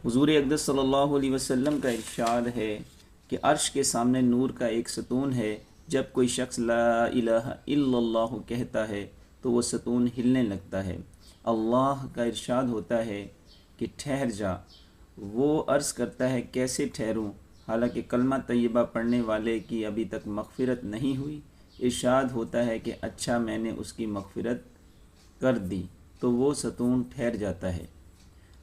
حضور اقدس صلی اللہ علیہ وسلم کا ارشاد ہے کہ عرش کے سامنے نور کا ایک ستون ہے، جب کوئی شخص لا الہ الا اللہ کہتا ہے تو وہ ستون ہلنے لگتا ہے۔ اللہ کا ارشاد ہوتا ہے کہ ٹھہر جا۔ وہ عرض کرتا ہے کیسے ٹھہروں حالانکہ کلمہ طیبہ پڑھنے والے کی ابھی تک مغفرت نہیں ہوئی۔ ارشاد ہوتا ہے کہ اچھا میں نے اس کی مغفرت کر دی تو وہ ستون ٹھہر جاتا ہے۔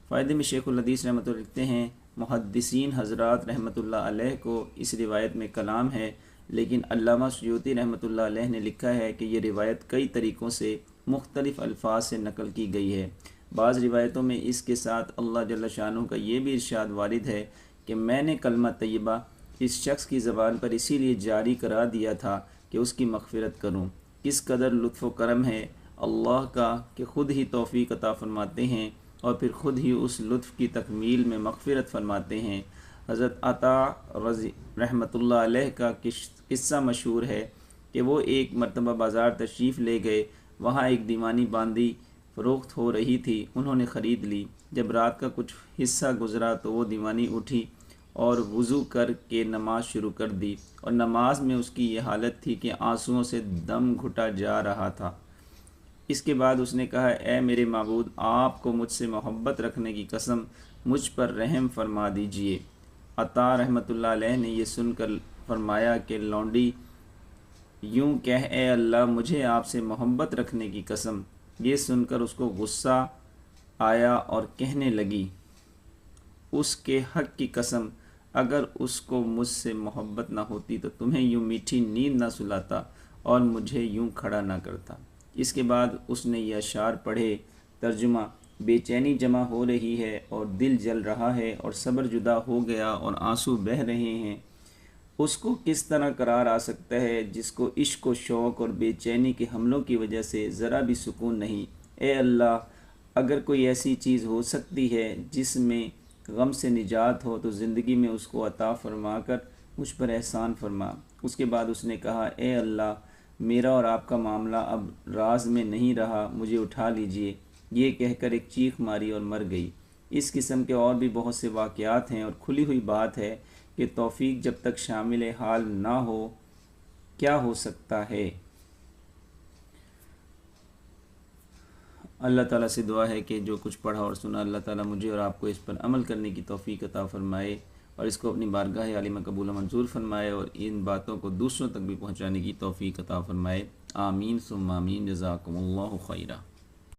فائدے میں شیخ الحدیث رحمۃ اللہ لکھتے ہیں، محدثین حضرات رحمۃ اللہ علیہ کو اس روایت میں کلام ہے، لیکن علامہ سیوطی رحمۃ اللہ علیہ نے لکھا ہے کہ یہ روایت کئی طریقوں سے مختلف الفاظ سے نقل کی گئی ہے۔ بعض روایتوں میں اس کے ساتھ اللہ جل شانہ کا یہ بھی ارشاد وارد ہے کہ میں نے کلمہ طیبہ اس شخص کی زبان پر اسی لیے جاری کرا دیا تھا کہ اس کی مغفرت کروں۔ کس قدر لطف و کرم ہے اللہ کا کہ خود ہی توفیق عطا فرماتے ہیں اور پھر خود ہی اس لطف کی تکمیل میں مغفرت فرماتے ہیں۔ حضرت عطا رحمۃ اللہ علیہ کا قصہ مشہور ہے کہ وہ ایک مرتبہ بازار تشریف لے گئے، وہاں ایک دیوانی باندی فروخت ہو رہی تھی، انہوں نے خرید لی۔ جب رات کا کچھ حصہ گزرا تو وہ دیوانی اٹھی اور وضو کر کے نماز شروع کر دی، اور نماز میں اس کی یہ حالت تھی کہ آنسوؤں سے دم گھٹا جا رہا تھا۔ اس کے بعد اس نے کہا، اے میرے معبود، آپ کو مجھ سے محبت رکھنے کی قسم مجھ پر رحم فرما دیجئے۔ عطا رحمۃ اللہ علیہ نے یہ سن کر فرمایا کہ لونڈی، یوں کہہ اے اللہ مجھے آپ سے محبت رکھنے کی قسم۔ یہ سن کر اس کو غصہ آیا اور کہنے لگی، اس کے حق کی قسم، اگر اس کو مجھ سے محبت نہ ہوتی تو تمہیں یوں میٹھی نیند نہ سلاتا اور مجھے یوں کھڑا نہ کرتا۔ اس کے بعد اس نے یہ اشعار پڑھے۔ ترجمہ: بے چینی جمع ہو رہی ہے اور دل جل رہا ہے اور صبر جدا ہو گیا اور آنسو بہہ رہے ہیں۔ اس کو کس طرح قرار آ سکتا ہے جس کو عشق و شوق اور بے چینی کے حملوں کی وجہ سے ذرا بھی سکون نہیں۔ اے اللہ، اگر کوئی ایسی چیز ہو سکتی ہے جس میں غم سے نجات ہو تو زندگی میں اس کو عطا فرما کر مجھ پر احسان فرما۔ اس کے بعد اس نے کہا، اے اللہ، میرا اور آپ کا معاملہ اب راز میں نہیں رہا، مجھے اٹھا لیجئے۔ یہ کہہ کر ایک چیخ ماری اور مر گئی۔ اس قسم کے اور بھی بہت سے واقعات ہیں اور کھلی ہوئی بات ہے کہ توفیق جب تک شامل حال نہ ہو کیا ہو سکتا ہے۔ اللہ تعالیٰ سے دعا ہے کہ جو کچھ پڑھا اور سنا اللہ تعالیٰ مجھے اور آپ کو اس پر عمل کرنے کی توفیق عطا فرمائے اور اس کو اپنی بارگاہ عالیہ میں قبول و منظور فرمائے اور ان باتوں کو دوسروں تک بھی پہنچانے کی توفیق عطا فرمائے۔ آمین ثم آمین۔ جزاکم اللہ خیرہ۔